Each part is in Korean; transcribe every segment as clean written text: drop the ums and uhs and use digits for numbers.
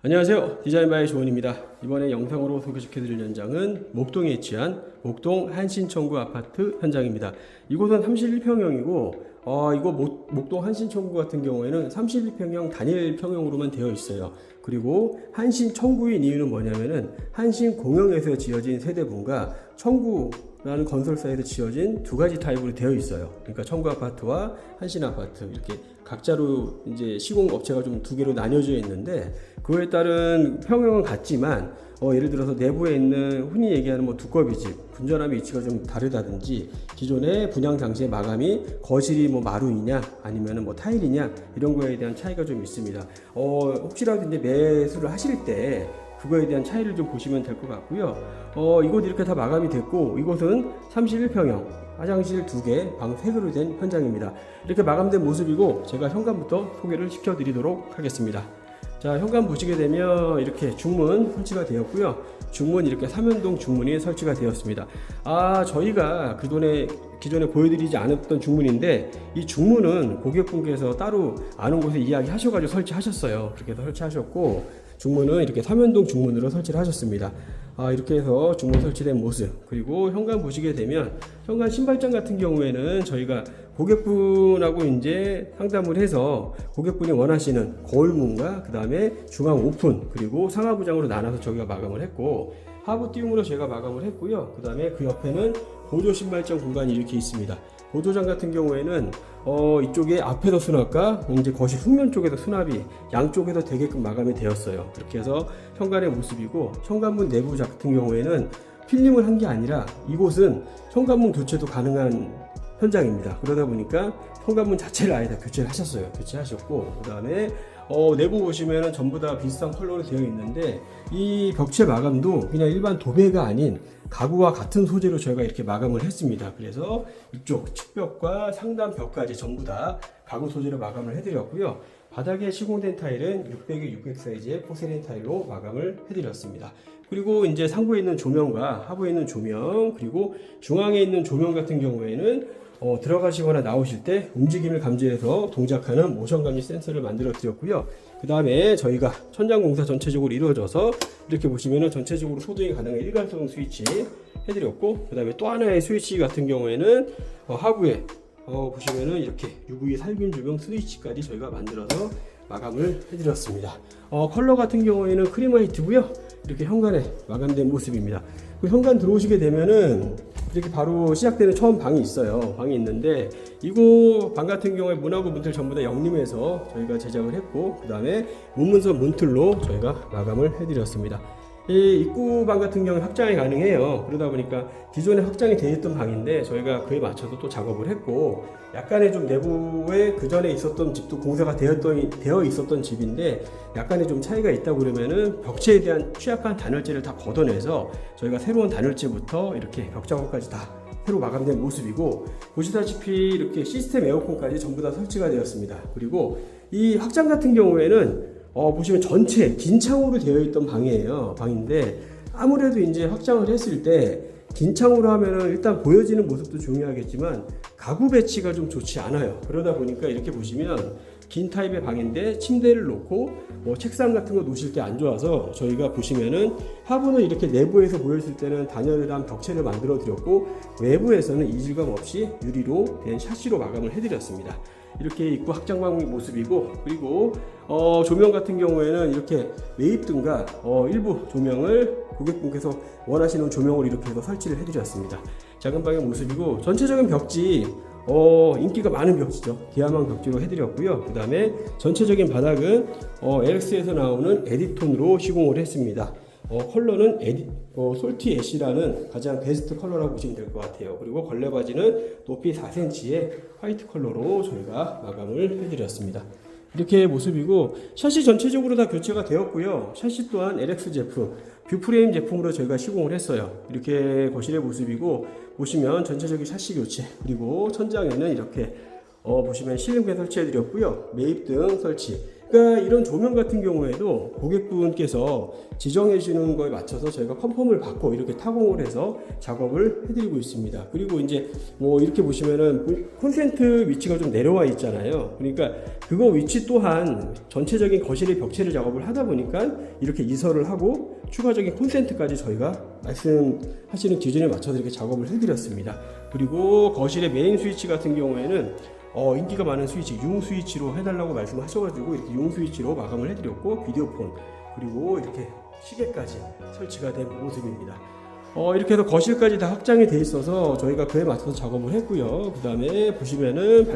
안녕하세요. 디자인바의 조원입니다. 이번에 영상으로 소개시켜드릴 현장은 목동에 위치한 목동 한신청구 아파트 현장입니다. 이곳은 31평형이고 이거 목동 한신청구 같은 경우에는 31평형 단일 평형으로만 되어 있어요. 그리고 한신청구인 이유는 뭐냐면은 한신공영에서 지어진 세대분과 청구라는 건설사에서 지어진 두 가지 타입으로 되어 있어요. 그러니까 청구 아파트와 한신 아파트 이렇게 각자로 이제 시공업체가 좀 두 개로 나뉘어져 있는데, 그에 따른 평형은 같지만 예를 들어서 내부에 있는 흔히 얘기하는 두꺼비집, 분전함의 위치가 좀 다르다든지, 기존에 분양 당시에 마감이 거실이 마루이냐 아니면 타일이냐 이런 거에 대한 차이가 좀 있습니다. 혹시라도 이제 매수를 하실 때 그거에 대한 차이를 좀 보시면 될 것 같고요. 이곳 이렇게 다 마감이 됐고, 이곳은 31평형 화장실 2개, 방 3개로 된 현장입니다. 이렇게 마감된 모습이고, 제가 현관부터 소개를 시켜드리도록 하겠습니다. 자, 현관 보시게 되면 이렇게 중문 설치가 되었고요. 중문 이렇게 삼연동 중문이 설치가 되었습니다. 저희가 기존에 보여드리지 않았던 중문인데, 이 중문은 고객분께서 따로 아는 곳에 이야기 하셔가지고 설치하셨어요. 그렇게 해서 설치하셨고, 중문은 이렇게 삼연동 중문으로 설치를 하셨습니다. 이렇게 해서 중문 설치된 모습, 그리고 현관 보시게 되면 현관 신발장 같은 경우에는 저희가 고객분하고 이제 상담을 해서 고객분이 원하시는 거울문과 그 다음에 중앙 오픈 그리고 상하부장으로 나눠서 저희가 마감을 했고, 하부 띄움으로 제가 마감을 했고요. 그 다음에 그 옆에는 보조 신발장 공간이 이렇게 있습니다. 보조장 같은 경우에는 이쪽에 앞에도 수납과 이제 거실 후면 쪽에도 수납이 양쪽에도 되게끔 마감이 되었어요. 이렇게 해서 현관의 모습이고, 현관문 내부 같은 경우에는 필름을 한 게 아니라 이곳은 현관문 교체도 가능한 현장입니다. 그러다 보니까 현관문 자체를 아예 다 교체를 하셨어요. 교체하셨고, 그 다음에 내부 보시면은 전부 다 비슷한 컬러로 되어 있는데, 이 벽체 마감도 그냥 일반 도배가 아닌 가구와 같은 소재로 저희가 이렇게 마감을 했습니다. 그래서 이쪽 측벽과 상단 벽까지 전부 다 가구 소재로 마감을 해드렸고요. 바닥에 시공된 타일은 600에 600 사이즈의 포세린 타일로 마감을 해드렸습니다. 그리고 이제 상부에 있는 조명과 하부에 있는 조명, 그리고 중앙에 있는 조명 같은 경우에는 들어가시거나 나오실 때 움직임을 감지해서 동작하는 모션 감지 센서를 만들어 드렸고요. 그 다음에 저희가 천장 공사 전체적으로 이루어져서 이렇게 보시면은 전체적으로 소등이 가능한 일괄소등 스위치 해드렸고, 그 다음에 또 하나의 스위치 같은 경우에는 하부에 보시면은 이렇게 UV 살균 조명 스위치까지 저희가 만들어서 마감을 해드렸습니다. 컬러 같은 경우에는 크림 화이트고요. 이렇게 현관에 마감된 모습입니다. 그 현관 들어오시게 되면은 이렇게 바로 시작되는 처음 방이 있어요. 방이 있는데, 이곳 방 같은 경우에 문하고 문틀 전부 다 영림해서 저희가 제작을 했고, 그 다음에 문문서 문틀로 저희가 마감을 해드렸습니다. 이 입구방 같은 경우에 확장이 가능해요. 그러다 보니까 기존에 확장이 되어 있던 방인데 저희가 그에 맞춰서 또 작업을 했고, 약간의 좀 내부에 그 전에 있었던 집도 공사가 되어 있었던 집인데 약간의 좀 차이가 있다 그러면은 벽체에 대한 취약한 단열재를 다 걷어내서 저희가 새로운 단열재부터 이렇게 벽 작업까지 다 새로 마감된 모습이고, 보시다시피 이렇게 시스템 에어컨까지 전부 다 설치가 되었습니다. 그리고 이 확장 같은 경우에는 보시면 전체 긴 창으로 되어 있던 방인데, 아무래도 이제 확장을 했을 때 긴 창으로 하면은 일단 보여지는 모습도 중요하겠지만 가구 배치가 좀 좋지 않아요. 그러다 보니까 이렇게 보시면 긴 타입의 방인데 침대를 놓고 책상 같은 거 놓으실 때 안 좋아서 저희가 보시면은 하부는 이렇게 내부에서 보였을 때는 단열한 벽체를 만들어 드렸고, 외부에서는 이질감 없이 유리로 된 샤시로 마감을 해드렸습니다. 이렇게 입구 확장방 모습이고, 그리고 조명 같은 경우에는 이렇게 매입등과 일부 조명을 고객분께서 원하시는 조명을 이렇게 해서 설치를 해드렸습니다. 작은 방의 모습이고, 전체적인 벽지 인기가 많은 벽지죠. 디아망 벽지로 해드렸고요. 그 다음에 전체적인 바닥은 LX에서 나오는 에디톤으로 시공을 했습니다. 컬러는 솔티 애쉬라는 가장 베스트 컬러라고 보시면 될 것 같아요. 그리고 걸레 바지는 높이 4cm의 화이트 컬러로 저희가 마감을 해드렸습니다. 이렇게 모습이고, 샤시 전체적으로 다 교체가 되었고요. 샤시 또한 LX 제품, 뷰프레임 제품으로 저희가 시공을 했어요. 이렇게 거실의 모습이고, 보시면 전체적인 샤시 교체, 그리고 천장에는 이렇게 보시면 실링팬 설치해 드렸고요. 매입등 설치, 그러니까 이런 조명 같은 경우에도 고객분께서 지정해 주시는 거에 맞춰서 저희가 컨펌을 받고 이렇게 타공을 해서 작업을 해드리고 있습니다. 그리고 이제 뭐 이렇게 보시면은 콘센트 위치가 좀 내려와 있잖아요. 그러니까 그거 위치 또한 전체적인 거실의 벽체를 작업을 하다 보니까 이렇게 이설을 하고 추가적인 콘센트까지 저희가 말씀하시는 기준에 맞춰서 이렇게 작업을 해드렸습니다. 그리고 거실의 메인 스위치 같은 경우에는 인기가 많은 스위치 융 스위치로 해달라고 말씀하셔가지고 이렇게 융 스위치로 마감을 해드렸고, 비디오폰 그리고 이렇게 시계까지 설치가 된 모습입니다. 이렇게 해서 거실까지 다 확장이 돼 있어서 저희가 그에 맞춰서 작업을 했고요. 그 다음에 보시면은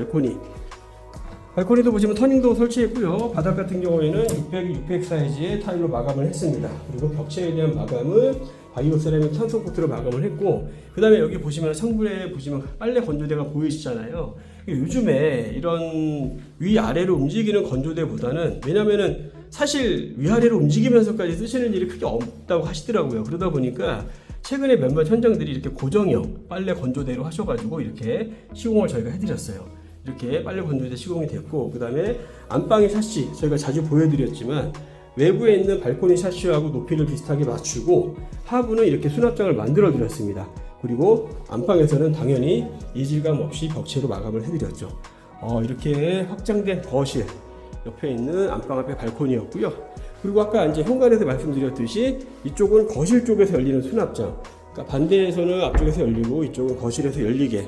발코니도 보시면 터닝도 설치했고요. 바닥 같은 경우에는 600 사이즈의 타일로 마감을 했습니다. 그리고 벽체에 대한 마감은 바이오 세라믹 탄소 코트로 마감을 했고, 그 다음에 여기 보시면 창문에 보시면 빨래 건조대가 보이시잖아요. 요즘에 이런 위아래로 움직이는 건조대보다는, 왜냐면은 사실 위아래로 움직이면서까지 쓰시는 일이 크게 없다고 하시더라고요. 그러다 보니까 최근에 몇몇 현장들이 이렇게 고정형 빨래 건조대로 하셔가지고 이렇게 시공을 저희가 해드렸어요. 이렇게 빨래 건조대 시공이 됐고, 그 다음에 안방의 샤시 저희가 자주 보여드렸지만 외부에 있는 발코니 샤시하고 높이를 비슷하게 맞추고 하부는 이렇게 수납장을 만들어 드렸습니다. 그리고 안방에서는 당연히 이질감 없이 벽체로 마감을 해드렸죠. 이렇게 확장된 거실 옆에 있는 안방 앞에 발코니였고요. 그리고 아까 이제 현관에서 말씀드렸듯이 이쪽은 거실 쪽에서 열리는 수납장, 그러니까 반대에서는 앞쪽에서 열리고 이쪽은 거실에서 열리게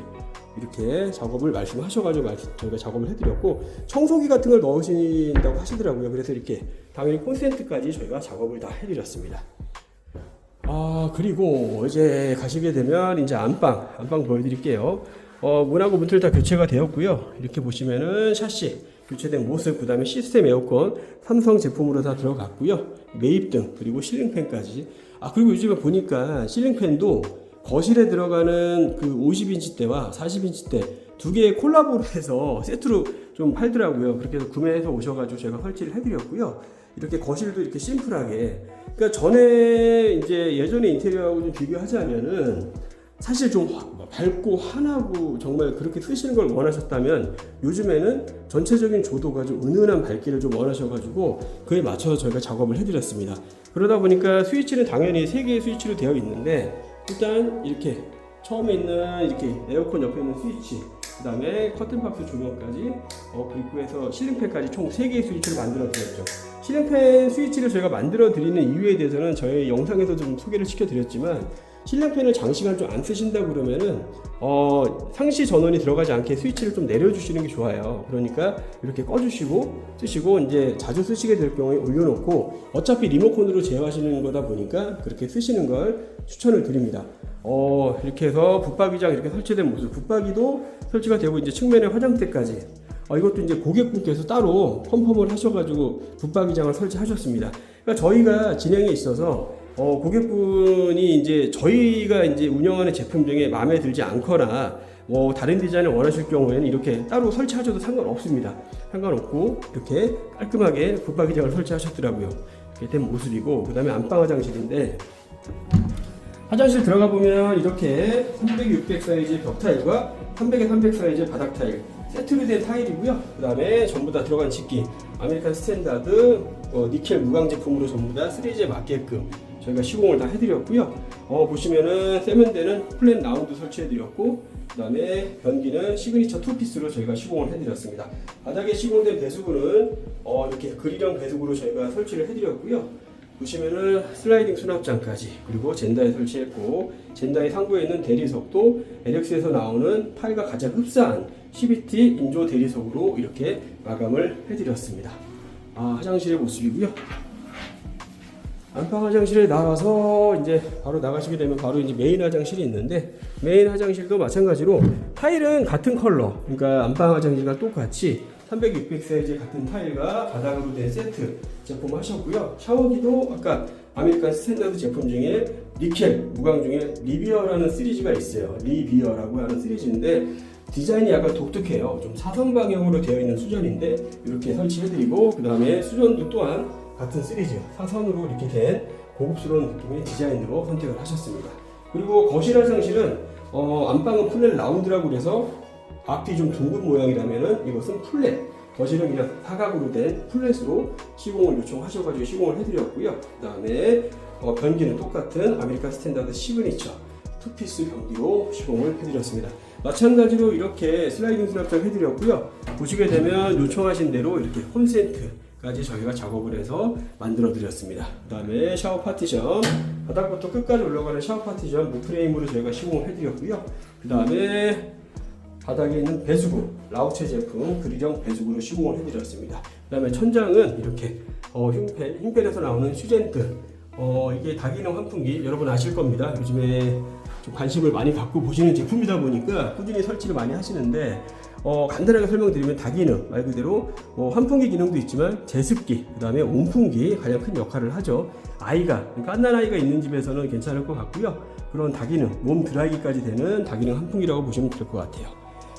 이렇게 작업을 말씀하셔가지고 저희가 작업을 해드렸고, 청소기 같은 걸 넣으신다고 하시더라고요. 그래서 이렇게 당연히 콘센트까지 저희가 작업을 다 해드렸습니다. 그리고 이제 가시게 되면 이제 안방 보여드릴게요. 문하고 문틀 다 교체가 되었고요. 이렇게 보시면은 샤시 교체된 모습, 그 다음에 시스템 에어컨 삼성 제품으로 다 들어갔고요. 매입등 그리고 실링팬까지. 그리고 요즘에 보니까 실링팬도 거실에 들어가는 그 50인치대와 40인치대 두 개의 콜라보를 해서 세트로 좀 팔더라고요. 그렇게 해서 구매해서 오셔가지고 제가 설치를 해드렸고요. 이렇게 거실도 이렇게 심플하게, 그러니까 전에 이제 예전에 인테리어하고 좀 비교하자면은 사실 좀 밝고 환하고 정말 그렇게 쓰시는 걸 원하셨다면 요즘에는 전체적인 조도가 좀 은은한 밝기를 좀 원하셔가지고 그에 맞춰서 저희가 작업을 해드렸습니다. 그러다 보니까 스위치는 당연히 3개의 스위치로 되어 있는데, 일단 이렇게 처음에 있는 이렇게 에어컨 옆에 있는 스위치, 그 다음에 커튼박스 조명까지 그리고 해서 실링팬까지 총 3개의 스위치를 만들어 드렸죠. 실링팬 스위치를 저희가 만들어 드리는 이유에 대해서는 저희 영상에서 좀 소개를 시켜 드렸지만, 실링팬을 장시간 좀 안 쓰신다 그러면은 상시 전원이 들어가지 않게 스위치를 좀 내려주시는 게 좋아요. 그러니까 이렇게 꺼주시고 쓰시고, 이제 자주 쓰시게 될 경우에 올려놓고, 어차피 리모컨으로 제어하시는 거다 보니까 그렇게 쓰시는 걸 추천을 드립니다. 이렇게 해서 붙박이장 이렇게 설치된 모습, 붙박이도 설치가 되고 이제 측면에 화장대까지. 이것도 이제 고객분께서 따로 컨펌을 하셔가지고 붙박이장을 설치하셨습니다. 그러니까 저희가 진행에 있어서 고객분이 이제 저희가 이제 운영하는 제품 중에 마음에 들지 않거나 뭐 다른 디자인을 원하실 경우에는 이렇게 따로 설치하셔도 상관없습니다. 상관없고 이렇게 깔끔하게 붙박이장을 설치하셨더라고요. 이렇게 된 모습이고, 그 다음에 안방 화장실인데, 화장실 들어가 보면 이렇게 300, 600 사이즈의 벽 타일과 300에 300 사이즈의 바닥 타일 세트로 된 타일이고요. 그 다음에 전부 다 들어간 집기 아메리칸 스탠다드 니켈 무광 제품으로 전부 다 3G에 맞게끔 저희가 시공을 다 해드렸고요. 보시면은 세면대는 플랫 라운드 설치해드렸고, 그 다음에 변기는 시그니처 투피스로 저희가 시공을 해드렸습니다. 바닥에 시공된 배수구는 이렇게 그릴형 배수구로 저희가 설치를 해드렸고요. 보시면은 슬라이딩 수납장까지, 그리고 젠다에 설치했고, 젠다의 상부에 있는 대리석도 LX에서 나오는 타일과 가장 흡사한 CVT 인조 대리석으로 이렇게 마감을 해드렸습니다. 화장실의 모습이고요. 안방 화장실에 나와서 이제 바로 나가시게 되면 바로 이제 메인 화장실이 있는데, 메인 화장실도 마찬가지로 타일은 같은 컬러, 그러니까 안방 화장실과 똑같이 300, 600 사이즈 같은 타일과 바닥으로 된 세트 제품 하셨고요. 샤워기도 아까 아메리칸 스탠다드 제품 중에 니켈 무광 중에 리비어라는 시리즈가 있어요. 리비어라고 하는 시리즈인데 디자인이 약간 독특해요. 좀 사선 방향으로 되어 있는 수전인데 이렇게 설치해드리고, 그 다음에 수전도 또한 같은 시리즈 사선으로 이렇게 된 고급스러운 느낌의 디자인으로 선택을 하셨습니다. 그리고 거실 화장실은 안방은 플랫 라운드라고 그래서 앞이 좀 둥근 모양이라면은 이것은 플랫, 거실은 그냥 사각으로 된 플랫으로 시공을 요청하셔가지고 시공을 해드렸고요. 그 다음에 변기는 똑같은 아메리칸 스탠다드 시그니처 투피스 변기로 시공을 해드렸습니다. 마찬가지로 이렇게 슬라이딩 수납장 해드렸고요. 보시게 되면 요청하신 대로 이렇게 콘센트까지 저희가 작업을 해서 만들어 드렸습니다. 그 다음에 샤워 파티션, 바닥부터 끝까지 올라가는 샤워 파티션 무프레임으로 저희가 시공을 해드렸고요. 그 다음에 바닥에 있는 배수구, 라우체 제품 그릴형 배수구로 시공을 해드렸습니다. 그 다음에 천장은 이렇게 흰펠에서 나오는 슈젠트, 이게 다기능 환풍기 여러분 아실 겁니다. 요즘에 좀 관심을 많이 갖고 보시는 제품이다 보니까 꾸준히 설치를 많이 하시는데, 간단하게 설명드리면 다기능 말 그대로 환풍기 기능도 있지만 제습기, 그 다음에 온풍기 가장 큰 역할을 하죠. 그러니까 갓난아이가 있는 집에서는 괜찮을 것 같고요. 그런 다기능, 몸 드라이기까지 되는 다기능 환풍기라고 보시면 될 것 같아요.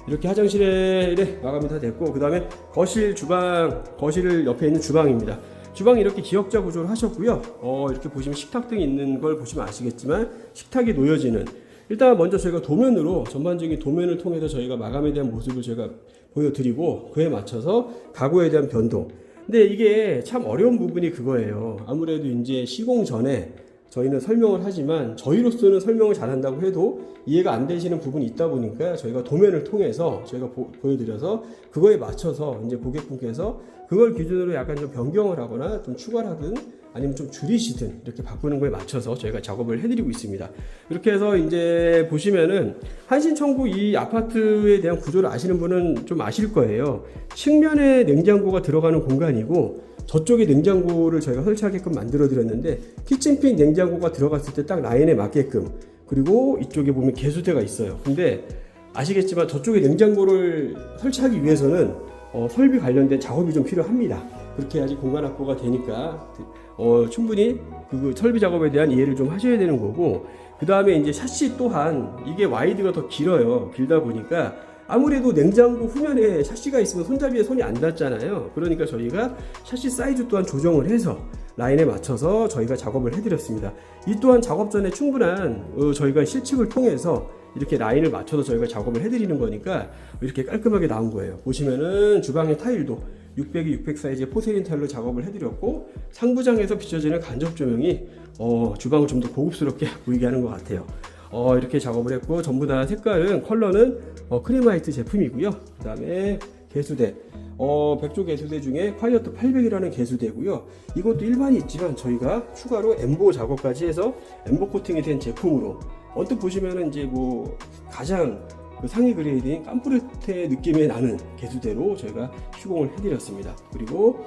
이렇게 화장실에 마감이 다 됐고, 그 다음에 거실, 주방, 거실 옆에 있는 주방입니다. 주방이 이렇게 기역자 구조를 하셨고요. 이렇게 보시면 식탁 등이 있는 걸 보시면 아시겠지만 식탁이 놓여지는, 일단 먼저 저희가 도면으로 전반적인 도면을 통해서 저희가 마감에 대한 모습을 제가 보여드리고 그에 맞춰서 가구에 대한 변동. 근데 이게 참 어려운 부분이 그거예요. 아무래도 이제 시공 전에 저희는 설명을 하지만 저희로서는 설명을 잘한다고 해도 이해가 안 되시는 부분이 있다 보니까 저희가 도면을 통해서 저희가 보여드려서 그거에 맞춰서 이제 고객분께서 그걸 기준으로 약간 좀 변경을 하거나 좀 추가를 하든 아니면 좀 줄이시든 이렇게 바꾸는 거에 맞춰서 저희가 작업을 해드리고 있습니다. 이렇게 해서 이제 보시면은 한신청구 이 아파트에 대한 구조를 아시는 분은 좀 아실 거예요. 측면에 냉장고가 들어가는 공간이고 저쪽에 냉장고를 저희가 설치하게끔 만들어 드렸는데, 키친핀 냉장고가 들어갔을 때 딱 라인에 맞게끔, 그리고 이쪽에 보면 개수대가 있어요. 근데 아시겠지만 저쪽에 냉장고를 설치하기 위해서는 설비 관련된 작업이 좀 필요합니다. 그렇게 해야지 공간 확보가 되니까 충분히 그 설비 작업에 대한 이해를 좀 하셔야 되는 거고, 그 다음에 이제 샤시 또한 이게 와이드가 더 길어요. 길다 보니까 아무래도 냉장고 후면에 샤시가 있으면 손잡이에 손이 안 닿잖아요. 그러니까 저희가 샤시 사이즈 또한 조정을 해서 라인에 맞춰서 저희가 작업을 해드렸습니다. 이 또한 작업 전에 충분한 저희가 실측을 통해서 이렇게 라인을 맞춰서 저희가 작업을 해드리는 거니까 이렇게 깔끔하게 나온 거예요. 보시면은 주방의 타일도 600에 600 사이즈의 포세린 타일로 작업을 해드렸고, 상부장에서 비춰지는 간접 조명이 주방을 좀 더 고급스럽게 보이게 하는 것 같아요. 이렇게 작업을 했고, 전부 다 색깔은 컬러는 크림 화이트 제품이고요. 그 다음에 개수대, 백조 개수대 중에 콰이어트 800이라는 개수대고요. 이것도 일반이 있지만 저희가 추가로 엠보 작업까지 해서 엠보 코팅이 된 제품으로, 언뜻 보시면은 이제 뭐 가장 그 상위 그레이드인 깜프르테 느낌이 나는 개수대로 저희가 시공을 해드렸습니다. 그리고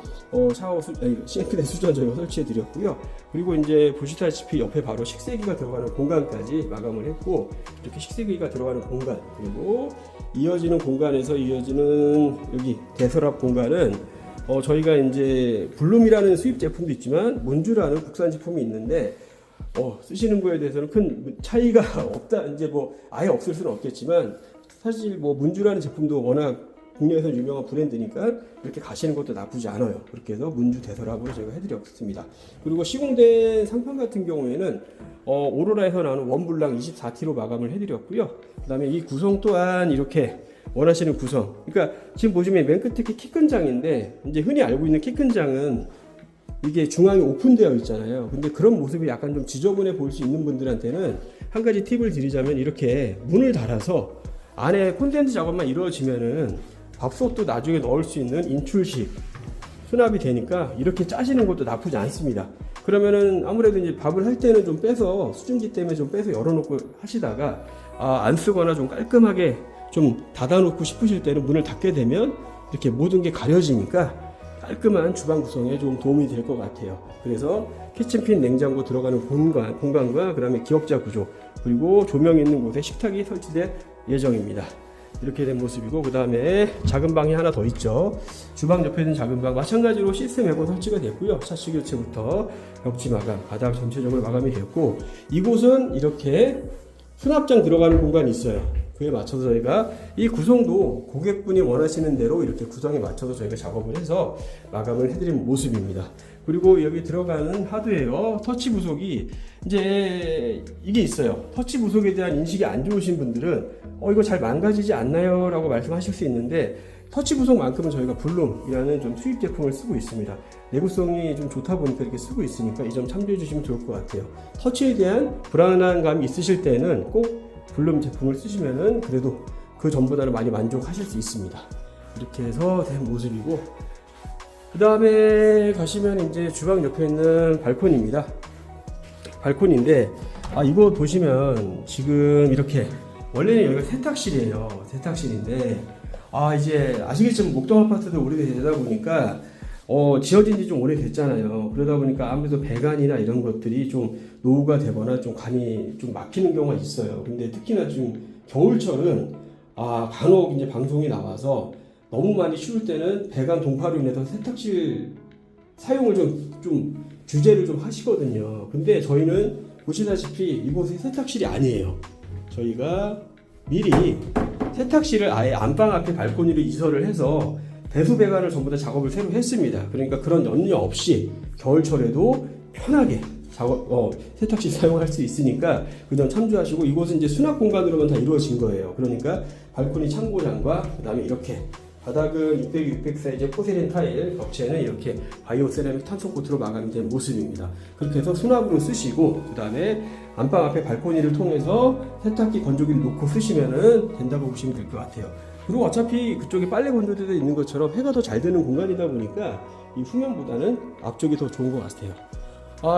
싱크대 수전 저희가 설치해 드렸고요. 그리고 이제 보시다시피 옆에 바로 식세기가 들어가는 공간까지 마감을 했고, 이렇게 식세기가 들어가는 공간, 그리고 이어지는 공간에서 이어지는 여기 대서랍 공간은 저희가 이제 블룸이라는 수입 제품도 있지만 몬주라는 국산 제품이 있는데, 쓰시는 거에 대해서는 큰 차이가 없다, 이제 뭐 아예 없을 수는 없겠지만, 사실 뭐 문주라는 제품도 워낙 국내에서 유명한 브랜드니까 이렇게 가시는 것도 나쁘지 않아요. 그렇게 해서 문주 대서랍으로 제가 해드렸습니다. 그리고 시공된 상판 같은 경우에는 오로라에서 나오는 원블랑 24T로 마감을 해드렸고요. 그 다음에 이 구성 또한 이렇게 원하시는 구성, 그러니까 지금 보시면 맨 끝에 키 큰 장인데, 이제 흔히 알고 있는 키 큰 장은 이게 중앙이 오픈되어 있잖아요. 근데 그런 모습이 약간 좀 지저분해 보일 수 있는 분들한테는 한 가지 팁을 드리자면, 이렇게 문을 달아서 안에 콘센트 작업만 이루어지면은 밥솥도 나중에 넣을 수 있는 인출식 수납이 되니까 이렇게 짜시는 것도 나쁘지 않습니다. 그러면은 아무래도 이제 밥을 할 때는 좀 빼서, 수증기 때문에 좀 빼서 열어놓고 하시다가 안 쓰거나 좀 깔끔하게 좀 닫아놓고 싶으실 때는 문을 닫게 되면 이렇게 모든 게 가려지니까 깔끔한 주방 구성에 좀 도움이 될 것 같아요. 그래서 키친핀 냉장고 들어가는 공간과 그 다음에 기역자 구조, 그리고 조명 있는 곳에 식탁이 설치될 예정입니다. 이렇게 된 모습이고, 그 다음에 작은 방이 하나 더 있죠. 주방 옆에 있는 작은 방 마찬가지로 시스템 에고 설치가 됐고요. 샤시 교체부터 벽지 마감, 바닥 전체적으로 마감이 됐고, 이곳은 이렇게 수납장 들어가는 공간이 있어요. 그에 맞춰서 저희가 이 구성도 고객분이 원하시는 대로 이렇게 구성에 맞춰서 저희가 작업을 해서 마감을 해드린 모습입니다. 그리고 여기 들어가는 하드웨어 터치 부속이 이제 이게 있어요. 터치 부속에 대한 인식이 안 좋으신 분들은 이거 잘 망가지지 않나요? 라고 말씀하실 수 있는데, 터치 구성만큼은 저희가 블룸이라는 좀 수입 제품을 쓰고 있습니다. 내구성이 좀 좋다 보니까 이렇게 쓰고 있으니까 이 점 참조해 주시면 좋을 것 같아요. 터치에 대한 불안한 감이 있으실 때는 꼭 블룸 제품을 쓰시면은 그래도 그 전보다는 많이 만족하실 수 있습니다. 이렇게 해서 된 모습이고, 그 다음에 가시면 이제 주방 옆에 있는 발코니입니다. 발코니인데, 이거 보시면 지금 이렇게 원래는 여기가 세탁실이에요. 세탁실인데, 이제 아시겠지만 목동 아파트도 오래되다 보니까 지어진 지 좀 오래됐잖아요. 그러다 보니까 아무래도 배관이나 이런 것들이 좀 노후가 되거나 좀 관이 좀 막히는 경우가 있어요. 근데 특히나 좀 겨울철은 간혹 이제 방송이 나와서 너무 많이 추울 때는 배관 동파로 인해서 세탁실 사용을 좀 규제를 좀 하시거든요. 근데 저희는 보시다시피 이곳이 세탁실이 아니에요. 저희가 미리 세탁실을 아예 안방 앞에 발코니로 이설을 해서 배수 배관을 전부 다 작업을 새로 했습니다. 그러니까 그런 염려 없이 겨울철에도 편하게 세탁실 사용할 수 있으니까 그 점 참조하시고, 이곳은 이제 수납 공간으로만 다 이루어진 거예요. 그러니까 발코니 창고장과 그 다음에 이렇게 바닥은 600, 600 사이즈 포세린 타일, 벽체는 이렇게 바이오 세라믹 탄소 코트로 마감된 모습입니다. 그렇게 해서 수납으로 쓰시고, 그 다음에 안방 앞에 발코니를 통해서 세탁기 건조기를 놓고 쓰시면 된다고 보시면 될 것 같아요. 그리고 어차피 그쪽에 빨래 건조대도 있는 것처럼 해가 더 잘 드는 공간이다 보니까 이 후면보다는 앞쪽이 더 좋은 것 같아요.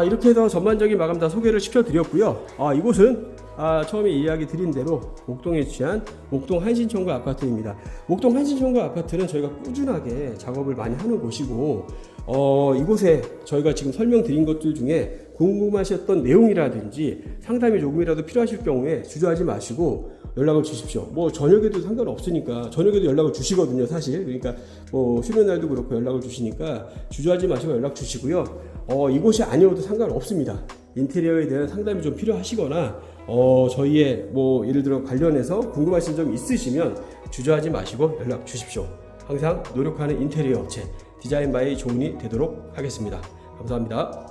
이렇게 해서 전반적인 마감 다 소개를 시켜드렸고요. 이곳은 처음에 이야기 드린 대로 목동에 위치한 목동 한신청구 아파트입니다. 목동 한신청구 아파트는 저희가 꾸준하게 작업을 많이 하는 곳이고, 이곳에 저희가 지금 설명드린 것들 중에 궁금하셨던 내용이라든지 상담이 조금이라도 필요하실 경우에 주저하지 마시고 연락을 주십시오. 뭐 저녁에도 상관없으니까 저녁에도 연락을 주시거든요, 사실. 그러니까 뭐 쉬는 날도 그렇고 연락을 주시니까 주저하지 마시고 연락 주시고요. 이곳이 아니어도 상관없습니다. 인테리어에 대한 상담이 좀 필요하시거나 저희의 뭐 예를 들어 관련해서 궁금하신 점 있으시면 주저하지 마시고 연락 주십시오. 항상 노력하는 인테리어 업체 디자인 바이 조은이 되도록 하겠습니다. 감사합니다.